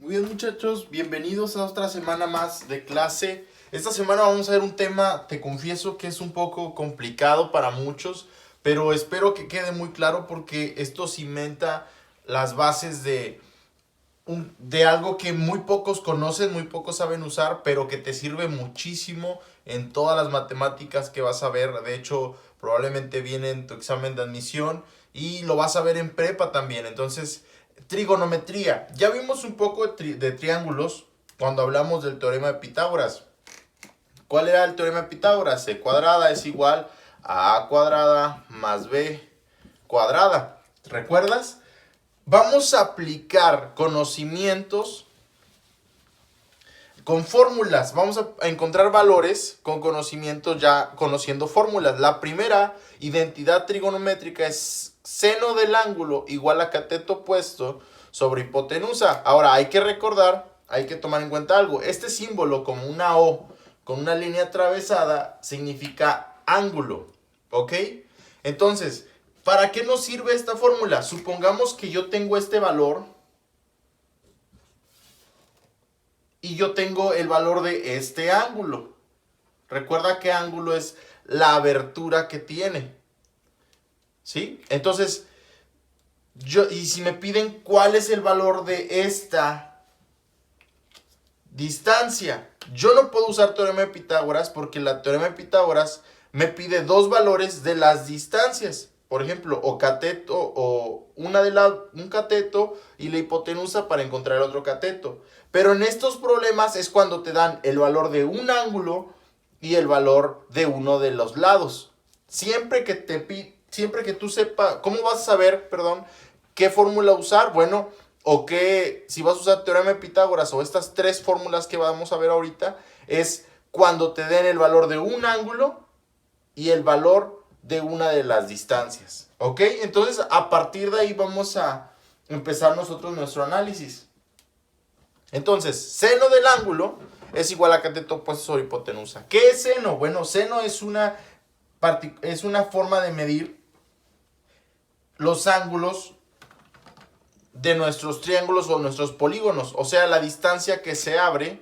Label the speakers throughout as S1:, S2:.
S1: Muy bien, muchachos, bienvenidos a otra semana más de clase. Esta semana vamos a ver un tema, te confieso que es un poco complicado para muchos, pero espero que quede muy claro porque esto cimenta las bases de algo que muy pocos conocen, muy pocos saben usar, pero que te sirve muchísimo en todas las matemáticas que vas a ver. De hecho, probablemente viene en tu examen de admisión y lo vas a ver en prepa también. Entonces, trigonometría. Ya vimos un poco de triángulos cuando hablamos del teorema de Pitágoras. ¿Cuál era el teorema de Pitágoras? C cuadrada es igual a cuadrada más b cuadrada. ¿Recuerdas? Vamos a aplicar conocimientos con fórmulas. Vamos a encontrar valores con conocimientos ya conociendo fórmulas. La primera identidad trigonométrica es seno del ángulo igual a cateto opuesto sobre hipotenusa. Ahora hay que recordar, hay que tomar en cuenta algo. Este símbolo como una O con una línea atravesada significa ángulo. ¿Ok? Entonces, ¿para qué nos sirve esta fórmula? Supongamos que yo tengo este valor y yo tengo el valor de este ángulo. Recuerda que ángulo es la abertura que tiene. ¿Sí? Entonces, y si me piden cuál es el valor de esta distancia, yo no puedo usar teorema de Pitágoras porque la teorema de Pitágoras me pide dos valores de las distancias. Por ejemplo, o cateto o un cateto y la hipotenusa para encontrar el otro cateto. Pero en estos problemas es cuando te dan el valor de un ángulo y el valor de uno de los lados. Siempre que tú sepas, ¿cómo vas a saber, qué fórmula usar? Bueno, o que si vas a usar teorema de Pitágoras o estas tres fórmulas que vamos a ver ahorita, es cuando te den el valor de un ángulo y el valor de una de las distancias. ¿Ok? Entonces, a partir de ahí vamos a empezar nosotros nuestro análisis. Entonces, seno del ángulo es igual a cateto opuesto sobre hipotenusa. ¿Qué es seno? Bueno, seno es una forma de medir los ángulos de nuestros triángulos o nuestros polígonos. O sea, la distancia que se abre,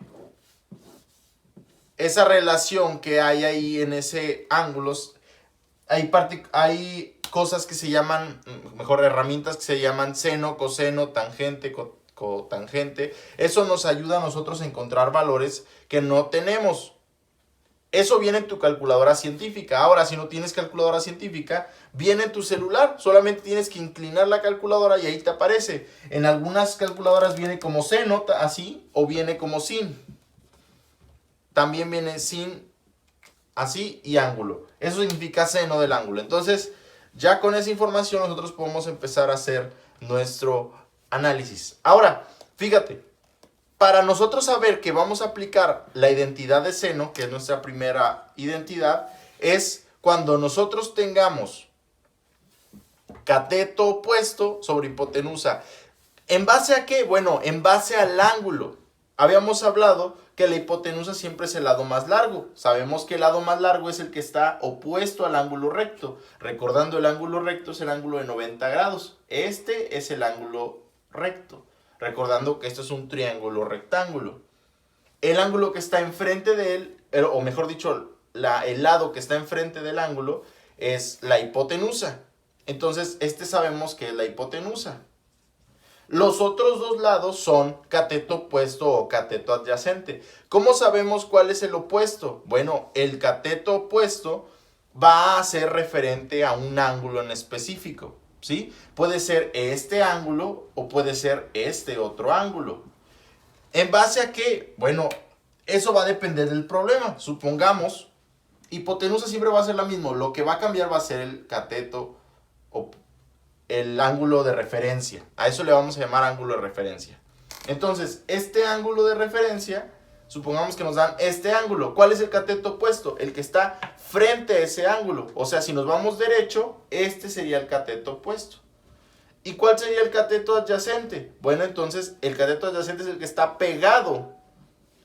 S1: esa relación que hay ahí en ese ángulo. Hay cosas que se llaman, mejor herramientas que se llaman seno, coseno, tangente, cotangente. Eso nos ayuda a nosotros a encontrar valores que no tenemos. Eso viene en tu calculadora científica. Ahora, si no tienes calculadora científica, viene en tu celular. Solamente tienes que inclinar la calculadora y ahí te aparece. En algunas calculadoras viene como seno, así, o viene como sin. También viene sin, así, y ángulo. Eso significa seno del ángulo. Entonces, ya con esa información nosotros podemos empezar a hacer nuestro análisis. Ahora, fíjate, para nosotros saber que vamos a aplicar la identidad de seno, que es nuestra primera identidad, es cuando nosotros tengamos cateto opuesto sobre hipotenusa. ¿En base a qué? Bueno, en base al ángulo. Habíamos hablado que la hipotenusa siempre es el lado más largo. Sabemos que el lado más largo es el que está opuesto al ángulo recto. Recordando, el ángulo recto es el ángulo de 90 grados. Este es el ángulo recto. Recordando que esto es un triángulo rectángulo. El ángulo que está enfrente de él, o mejor dicho, el lado que está enfrente del ángulo es la hipotenusa. Entonces, sabemos que es la hipotenusa. Los otros dos lados son cateto opuesto o cateto adyacente. ¿Cómo sabemos cuál es el opuesto? Bueno, el cateto opuesto va a ser referente a un ángulo en específico, ¿sí? Puede ser este ángulo o puede ser este otro ángulo. ¿En base a qué? Bueno, eso va a depender del problema. Supongamos, hipotenusa siempre va a ser la misma. Lo que va a cambiar va a ser el cateto opuesto, el ángulo de referencia. A eso le vamos a llamar ángulo de referencia. Entonces, este ángulo de referencia, supongamos que nos dan este ángulo. ¿Cuál es el cateto opuesto? El que está frente a ese ángulo. O sea, si nos vamos derecho, este sería el cateto opuesto. ¿Y cuál sería el cateto adyacente? Bueno, entonces el cateto adyacente es el que está pegado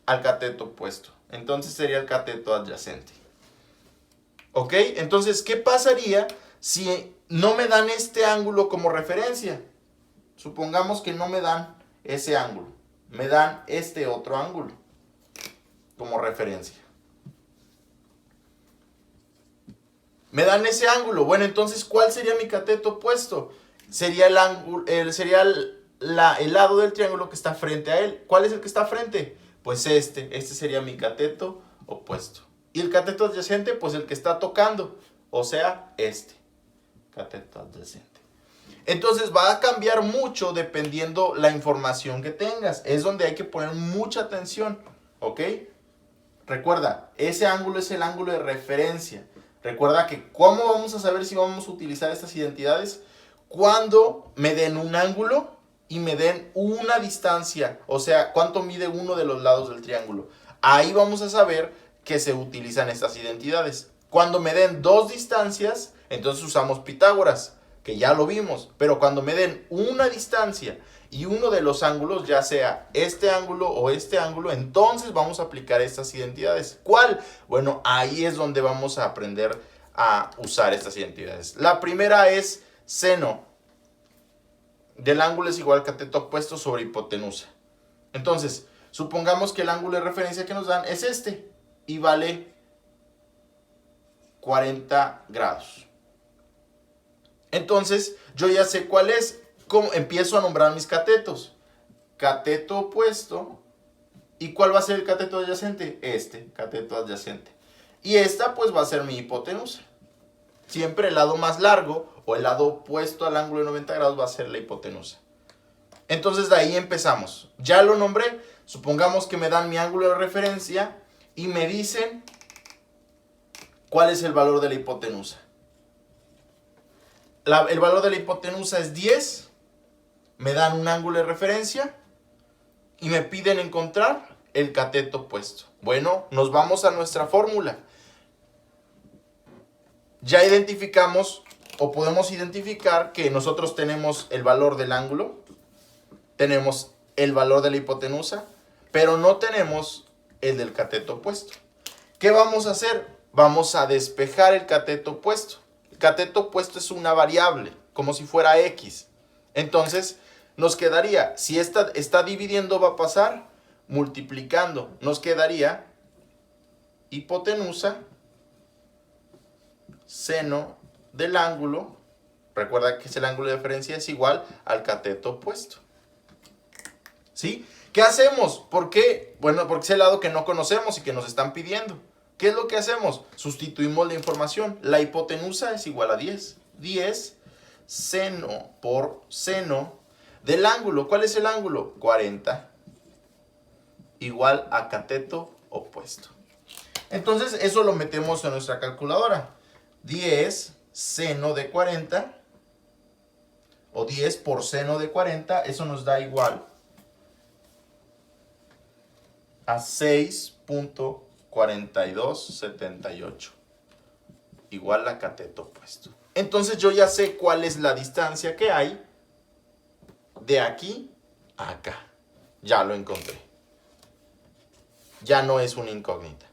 S1: al cateto opuesto. Entonces sería el cateto adyacente. ¿Ok? Entonces, ¿qué pasaría si no me dan este ángulo como referencia? Supongamos que no me dan ese ángulo. me dan este otro ángulo como referencia. Me dan ese ángulo. Bueno, entonces, ¿cuál sería mi cateto opuesto? Sería el ángulo, sería el lado del triángulo que está frente a él. ¿Cuál es el que está frente? Pues este sería mi cateto opuesto. Y el cateto adyacente, pues el que está tocando, o sea, este cateto adyacente. Entonces va a cambiar mucho dependiendo la información que tengas. Es donde hay que poner mucha atención, ¿ok? Recuerda, ese ángulo es el ángulo de referencia. Recuerda que ¿cómo vamos a saber si vamos a utilizar estas identidades? Cuando me den un ángulo y me den una distancia, o sea, cuánto mide uno de los lados del triángulo. Ahí vamos a saber que se utilizan estas identidades. Cuando me den dos distancias, entonces usamos Pitágoras, que ya lo vimos. Pero cuando me den una distancia y uno de los ángulos, ya sea este ángulo o este ángulo, entonces vamos a aplicar estas identidades. ¿Cuál? Bueno, ahí es donde vamos a aprender a usar estas identidades. La primera es seno del ángulo es igual al cateto opuesto sobre hipotenusa. Entonces, supongamos que el ángulo de referencia que nos dan es este y vale 40 grados. Entonces, yo ya sé cuál es. ¿Cómo? Empiezo a nombrar mis catetos. Cateto opuesto. ¿Y cuál va a ser el cateto adyacente? Este, cateto adyacente. Y esta pues va a ser mi hipotenusa. Siempre el lado más largo o el lado opuesto al ángulo de 90 grados va a ser la hipotenusa. Entonces de ahí empezamos. Ya lo nombré. Supongamos que me dan mi ángulo de referencia y me dicen cuál es el valor de la hipotenusa. El valor de la hipotenusa es 10. Me dan un ángulo de referencia y me piden encontrar el cateto opuesto. Bueno, nos vamos a nuestra fórmula. Ya identificamos o podemos identificar que nosotros tenemos el valor del ángulo, tenemos el valor de la hipotenusa, pero no tenemos el del cateto opuesto. ¿Qué vamos a hacer? Vamos a despejar el cateto opuesto. El cateto opuesto es una variable, como si fuera x. Entonces, nos quedaría, si esta está dividiendo, va a pasar multiplicando. Nos quedaría hipotenusa, seno del ángulo. Recuerda que es el ángulo de referencia, es igual al cateto opuesto. ¿Sí? ¿Qué hacemos? ¿Por qué? Bueno, porque es el lado que no conocemos y que nos están pidiendo. ¿Qué es lo que hacemos? Sustituimos la información. La hipotenusa es igual a 10. 10 seno por seno del ángulo. ¿Cuál es el ángulo? 40. Igual a cateto opuesto. Entonces, eso lo metemos en nuestra calculadora. 10 seno de 40 o 10 por seno de 40, eso nos da igual a 6.4278, igual a cateto opuesto. Entonces yo ya sé cuál es la distancia que hay de aquí a acá. Ya lo encontré. Ya no es una incógnita.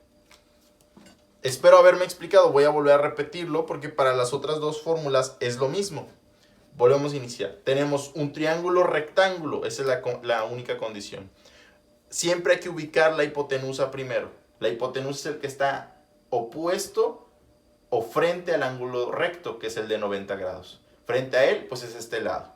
S1: Espero haberme explicado. Voy a volver a repetirlo porque para las otras dos fórmulas es lo mismo. Volvemos a iniciar. Tenemos un triángulo rectángulo. Esa es la única condición. Siempre hay que ubicar la hipotenusa primero. La hipotenusa es el que está opuesto o frente al ángulo recto, que es el de 90 grados. Frente a él, pues es este lado.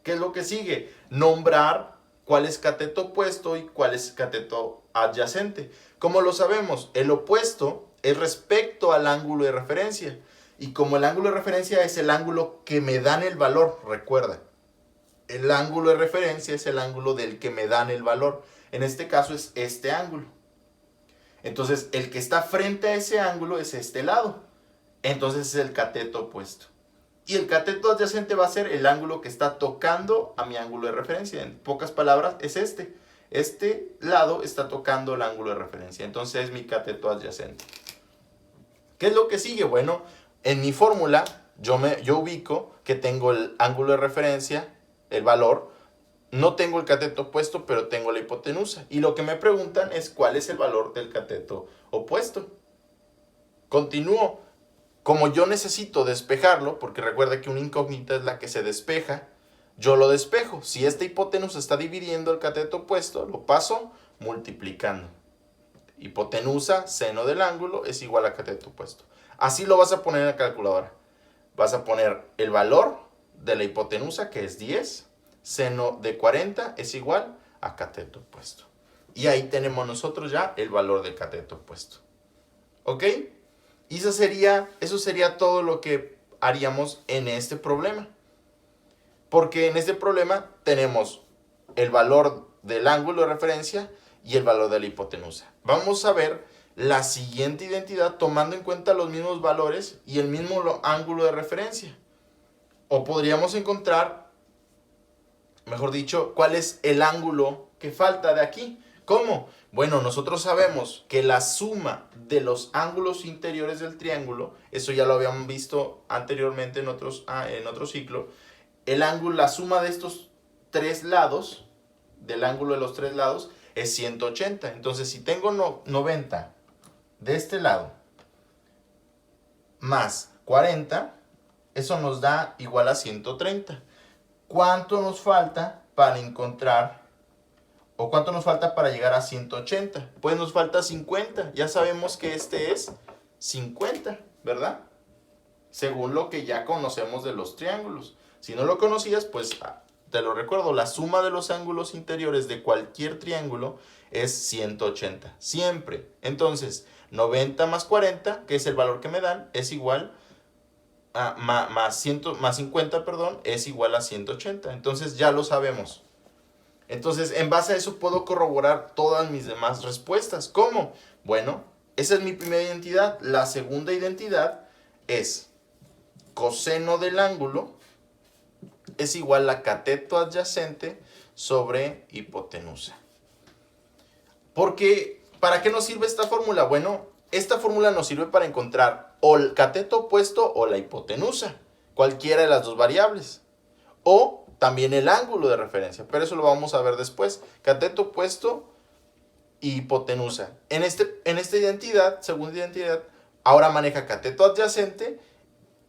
S1: ¿Qué es lo que sigue? Nombrar cuál es cateto opuesto y cuál es cateto adyacente. ¿Cómo lo sabemos? El opuesto es respecto al ángulo de referencia. Y como el ángulo de referencia es el ángulo que me dan el valor, recuerda. El ángulo de referencia es el ángulo del que me dan el valor. En este caso es este ángulo. Entonces, el que está frente a ese ángulo es este lado. Entonces es el cateto opuesto. Y el cateto adyacente va a ser el ángulo que está tocando a mi ángulo de referencia. En pocas palabras, es este. Este lado está tocando el ángulo de referencia. Entonces es mi cateto adyacente. ¿Qué es lo que sigue? Bueno, en mi fórmula yo ubico que tengo el ángulo de referencia, el valor. No tengo el cateto opuesto, pero tengo la hipotenusa. Y lo que me preguntan es cuál es el valor del cateto opuesto. Continúo. Como yo necesito despejarlo, porque recuerda que una incógnita es la que se despeja, yo lo despejo. Si esta hipotenusa está dividiendo el cateto opuesto, lo paso multiplicando. Hipotenusa, seno del ángulo, es igual a cateto opuesto. Así lo vas a poner en la calculadora. Vas a poner el valor de la hipotenusa, que es 10. Seno de 40 es igual a cateto opuesto. Y ahí tenemos nosotros ya el valor del cateto opuesto. ¿Ok? Y eso sería todo lo que haríamos en este problema. Porque en este problema tenemos el valor del ángulo de referencia y el valor de la hipotenusa. Vamos a ver la siguiente identidad tomando en cuenta los mismos valores y el mismo ángulo de referencia. O podríamos encontrar, mejor dicho, cuál es el ángulo que falta de aquí. ¿Cómo? Bueno, nosotros sabemos que la suma de los ángulos interiores del triángulo, eso ya lo habíamos visto anteriormente en otro ciclo, la suma de estos tres lados, del ángulo de los tres lados, es 180. Entonces, si tengo 90 de este lado más 40, eso nos da igual a 130. ¿Cuánto nos falta para encontrar, o cuánto nos falta para llegar a 180? Pues nos falta 50. Ya sabemos que este es 50, ¿verdad? Según lo que ya conocemos de los triángulos. Si no lo conocías, pues te lo recuerdo, la suma de los ángulos interiores de cualquier triángulo es 180, siempre. Entonces, 90 más 40, que es el valor que me dan, es igual a, más 50, perdón, es igual a 180. Entonces ya lo sabemos. Entonces, en base a eso puedo corroborar todas mis demás respuestas. ¿Cómo? Bueno, esa es mi primera identidad. La segunda identidad es coseno del ángulo es igual a cateto adyacente sobre hipotenusa. Porque, ¿para qué nos sirve esta fórmula? Bueno, esta fórmula nos sirve para encontrar o el cateto opuesto o la hipotenusa, cualquiera de las dos variables. O también el ángulo de referencia, pero eso lo vamos a ver después. Cateto opuesto y hipotenusa. En esta identidad, segunda identidad, ahora maneja cateto adyacente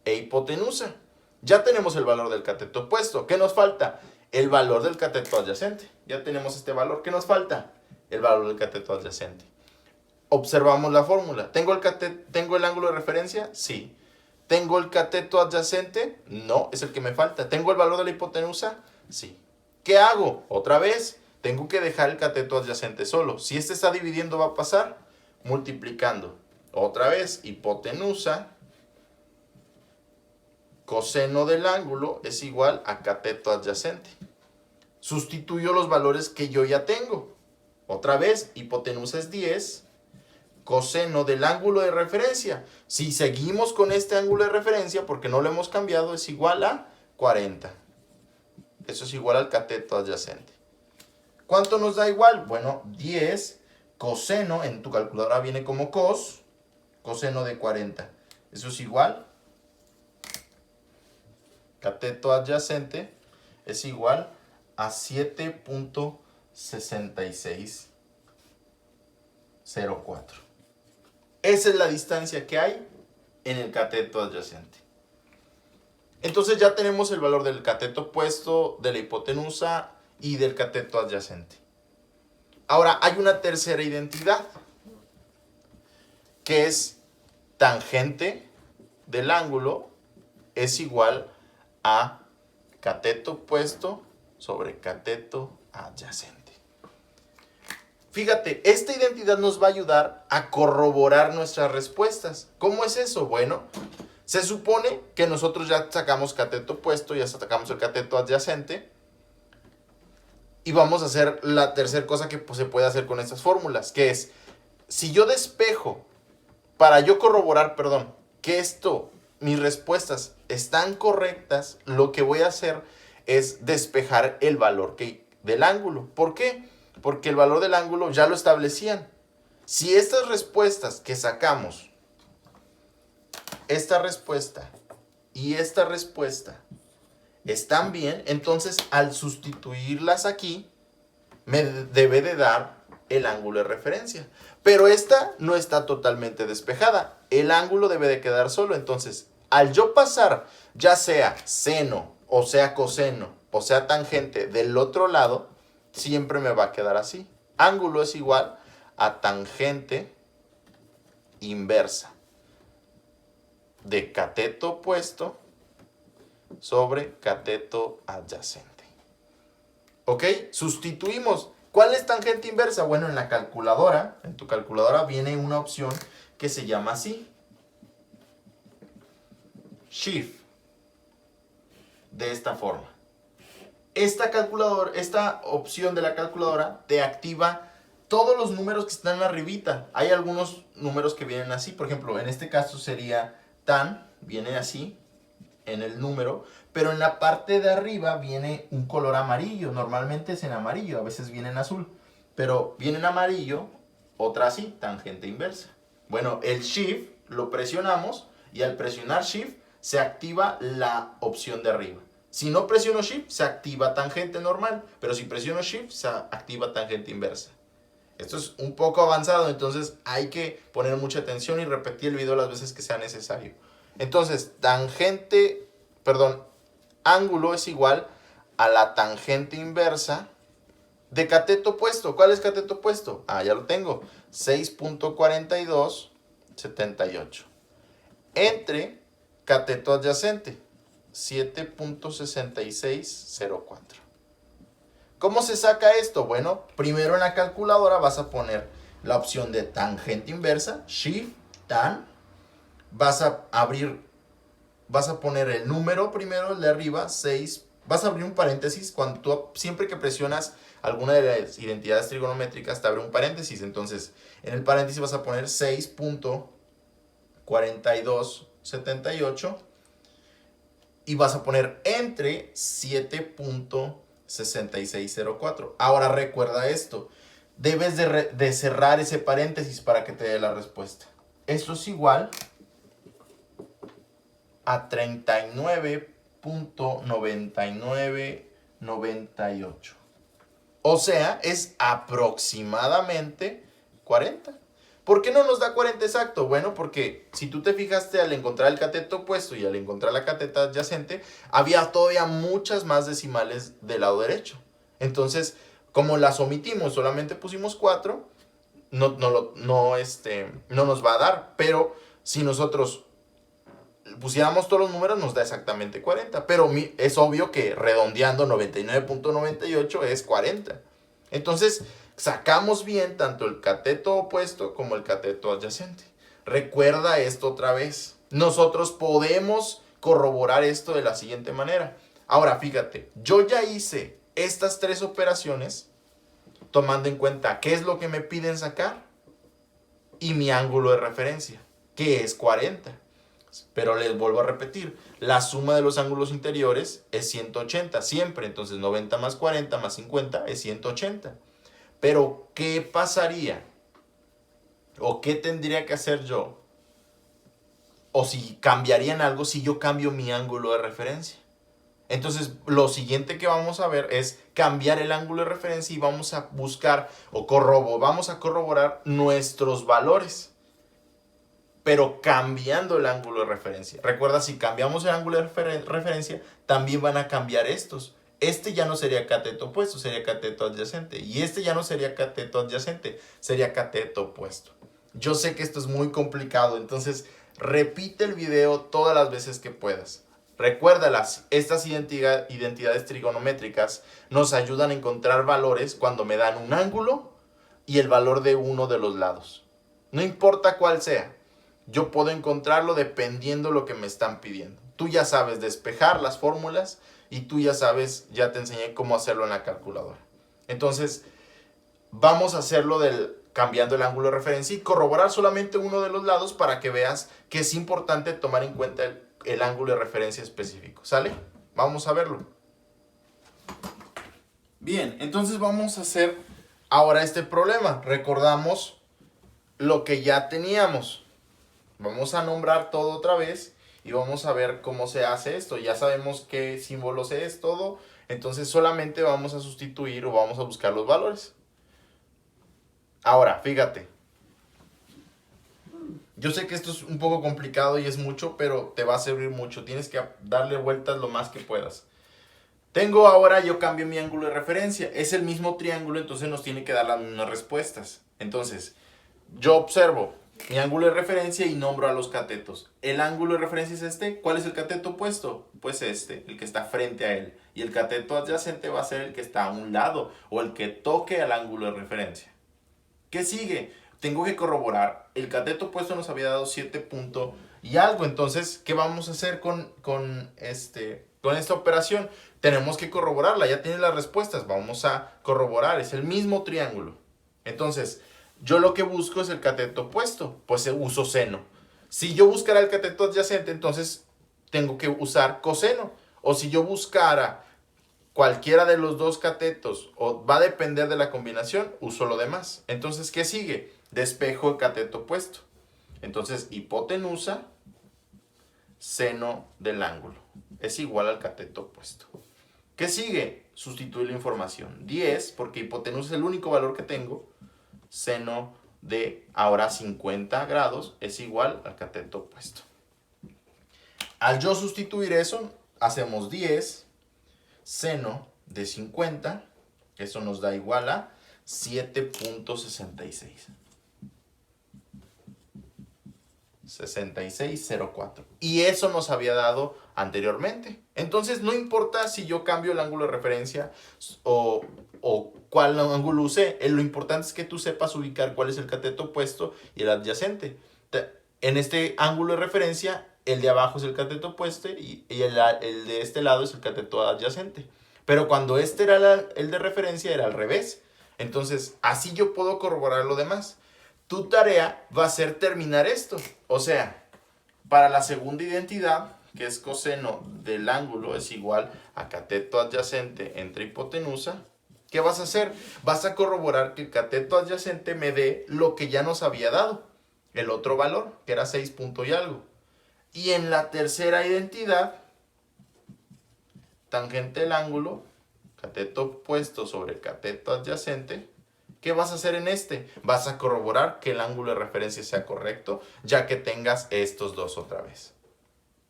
S1: e hipotenusa. Ya tenemos el valor del cateto opuesto. ¿Qué nos falta? El valor del cateto adyacente. Ya tenemos este valor. ¿Qué nos falta? El valor del cateto adyacente. Observamos la fórmula. ¿Tengo el ángulo de referencia? Sí. ¿Tengo el cateto adyacente? No, es el que me falta. ¿Tengo el valor de la hipotenusa? Sí. ¿Qué hago? Otra vez, tengo que dejar el cateto adyacente solo. Si este está dividiendo, va a pasar multiplicando. Otra vez, hipotenusa, coseno del ángulo es igual a cateto adyacente. Sustituyo los valores que yo ya tengo. Otra vez, hipotenusa es 10. Coseno del ángulo de referencia. Si seguimos con este ángulo de referencia, porque no lo hemos cambiado, es igual a 40. Eso es igual al cateto adyacente. ¿Cuánto nos da igual? Bueno, 10 coseno, en tu calculadora viene como coseno de 40. Eso es igual. Cateto adyacente es igual a 7.6604. Esa es la distancia que hay en el cateto adyacente. Entonces ya tenemos el valor del cateto opuesto, de la hipotenusa y del cateto adyacente. Ahora hay una tercera identidad, que es tangente del ángulo es igual a cateto opuesto sobre cateto adyacente. Fíjate, esta identidad nos va a ayudar a corroborar nuestras respuestas. ¿Cómo es eso? Bueno, se supone que nosotros ya sacamos cateto opuesto, ya sacamos el cateto adyacente. Y vamos a hacer la tercera cosa que se puede hacer con estas fórmulas, que es, si yo despejo, para yo corroborar, que mis respuestas están correctas, lo que voy a hacer es despejar el valor del ángulo. ¿Por qué? Porque el valor del ángulo ya lo establecían. Si estas respuestas que sacamos, esta respuesta y esta respuesta están bien, entonces al sustituirlas aquí, me debe de dar el ángulo de referencia. Pero esta no está totalmente despejada. El ángulo debe de quedar solo. Entonces, al yo pasar, ya sea seno o sea coseno, o sea tangente del otro lado, siempre me va a quedar así. Ángulo es igual a tangente inversa de cateto opuesto sobre cateto adyacente. ¿Ok? Sustituimos. ¿Cuál es tangente inversa? Bueno, en la calculadora, en tu calculadora viene una opción que se llama así. Shift. De esta forma. Esta opción de la calculadora te activa todos los números que están arribita. Hay algunos números que vienen así. Por ejemplo, en este caso sería tan, viene así en el número, pero en la parte de arriba viene un color amarillo. Normalmente es en amarillo, a veces viene en azul, pero viene en amarillo, otra así, tangente inversa. Bueno, el Shift lo presionamos y al presionar Shift se activa la opción de arriba. Si no presiono Shift, se activa tangente normal, pero si presiono Shift, se activa tangente inversa. Esto es un poco avanzado, entonces hay que poner mucha atención y repetir el video las veces que sea necesario. Entonces, ángulo es igual a la tangente inversa de cateto opuesto. ¿Cuál es cateto opuesto? Ya lo tengo. 6.4278. Entre cateto adyacente. 7.6604. ¿Cómo se saca esto? Bueno, primero en la calculadora vas a poner la opción de tangente inversa, Shift, tan. Vas a poner el número primero, el de arriba, 6. Vas a abrir un paréntesis. Siempre que presionas alguna de las identidades trigonométricas, te abre un paréntesis. Entonces, en el paréntesis vas a poner 6.4278 y vas a poner entre 7.6604. Ahora recuerda esto. Debes de cerrar ese paréntesis para que te dé la respuesta. Esto es igual a 39.9998. O sea, es aproximadamente 40. ¿Por qué no nos da 40 exacto? Bueno, porque si tú te fijaste al encontrar el cateto opuesto y al encontrar la cateta adyacente, había todavía muchas más decimales del lado derecho. Entonces, como las omitimos, solamente pusimos 4, no nos va a dar. Pero si nosotros pusiéramos todos los números, nos da exactamente 40. Pero es obvio que redondeando 99.98 es 40. Entonces, sacamos bien tanto el cateto opuesto como el cateto adyacente. Recuerda esto otra vez. Nosotros podemos corroborar esto de la siguiente manera. Ahora, fíjate, yo ya hice estas 3 operaciones tomando en cuenta qué es lo que me piden sacar y mi ángulo de referencia, que es 40. Pero les vuelvo a repetir, la suma de los ángulos interiores es 180 siempre. Entonces 90 más 40 más 50 es 180. Pero ¿qué pasaría? ¿O qué tendría que hacer yo? ¿O si cambiaría en algo si yo cambio mi ángulo de referencia? Entonces lo siguiente que vamos a ver es cambiar el ángulo de referencia y vamos a buscar vamos a corroborar nuestros valores, pero cambiando el ángulo de referencia. Recuerda, si cambiamos el ángulo de referencia, también van a cambiar estos. Este ya no sería cateto opuesto, sería cateto adyacente. Y este ya no sería cateto adyacente, sería cateto opuesto. Yo sé que esto es muy complicado, entonces repite el video todas las veces que puedas. Recuérdalas, estas identidades trigonométricas nos ayudan a encontrar valores cuando me dan un ángulo y el valor de uno de los lados. No importa cuál sea. Yo puedo encontrarlo dependiendo de lo que me están pidiendo. Tú ya sabes despejar las fórmulas y tú ya te enseñé cómo hacerlo en la calculadora. Entonces, vamos a hacerlo cambiando el ángulo de referencia y corroborar solamente uno de los lados para que veas que es importante tomar en cuenta el ángulo de referencia específico. ¿Sale? Vamos a verlo. Bien, entonces vamos a hacer ahora este problema. Recordamos lo que ya teníamos. Vamos a nombrar todo otra vez y vamos a ver cómo se hace esto. Ya sabemos qué símbolos es todo, entonces solamente vamos a sustituir o vamos a buscar los valores. Ahora, fíjate. Yo sé que esto es un poco complicado y es mucho, pero te va a servir mucho. Tienes que darle vueltas lo más que puedas. Tengo ahora, yo cambio mi ángulo de referencia. Es el mismo triángulo, entonces nos tiene que dar las mismas respuestas. Entonces, yo observo mi ángulo de referencia y nombro a los catetos. El ángulo de referencia es este. ¿Cuál es el cateto opuesto? Pues este, el que está frente a él. Y el cateto adyacente va a ser el que está a un lado o el que toque al ángulo de referencia. ¿Qué sigue? Tengo que corroborar. El cateto opuesto nos había dado 7 puntos y algo. Entonces, ¿qué vamos a hacer con esta operación? Tenemos que corroborarla. Ya tiene las respuestas. Vamos a corroborar. Es el mismo triángulo. Entonces, yo lo que busco es el cateto opuesto. Pues uso seno. Si yo buscara el cateto adyacente, entonces tengo que usar coseno. O si yo buscara cualquiera de los dos catetos, o va a depender de la combinación, uso lo demás. Entonces, ¿qué sigue? Despejo el cateto opuesto. Entonces, hipotenusa, seno del ángulo. Es igual al cateto opuesto. ¿Qué sigue? Sustituir la información. 10, porque hipotenusa es el único valor que tengo. Seno de ahora 50 grados es igual al cateto opuesto. Al yo sustituir eso, hacemos 10 seno de 50, eso nos da igual a 7.66. 6604. Y eso nos había dado anteriormente. Entonces no importa si yo cambio el ángulo de referencia o cuál ángulo usé. Lo importante es que tú sepas ubicar cuál es el cateto opuesto y el adyacente. En este ángulo de referencia, el de abajo es el cateto opuesto y el de este lado es el cateto adyacente. Pero cuando este era el de referencia, era al revés. Entonces, así yo puedo corroborar lo demás. Tu tarea va a ser terminar esto. O sea, para la segunda identidad, que es coseno del ángulo es igual a cateto adyacente entre hipotenusa, ¿qué vas a hacer? Vas a corroborar que el cateto adyacente me dé lo que ya nos había dado, el otro valor, que era 6 punto y algo. Y en la tercera identidad, tangente del ángulo, cateto opuesto sobre el cateto adyacente, ¿qué vas a hacer en este? Vas a corroborar que el ángulo de referencia sea correcto, ya que tengas estos dos otra vez.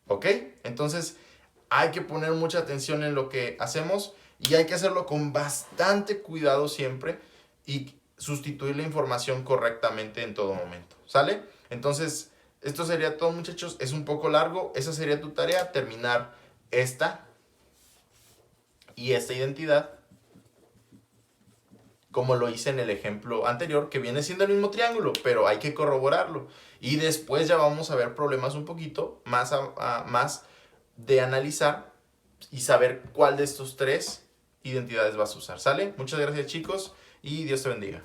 S1: ¿Ok? Entonces, hay que poner mucha atención en lo que hacemos y hay que hacerlo con bastante cuidado siempre y sustituir la información correctamente en todo momento. ¿Sale? Entonces, esto sería todo, muchachos. Es un poco largo. Esa sería tu tarea, terminar esta y esta identidad, como lo hice en el ejemplo anterior, que viene siendo el mismo triángulo, pero hay que corroborarlo. Y después ya vamos a ver problemas un poquito más de analizar y saber cuál de estos tres identidades vas a usar. ¿Sale? Muchas gracias, chicos, y Dios te bendiga.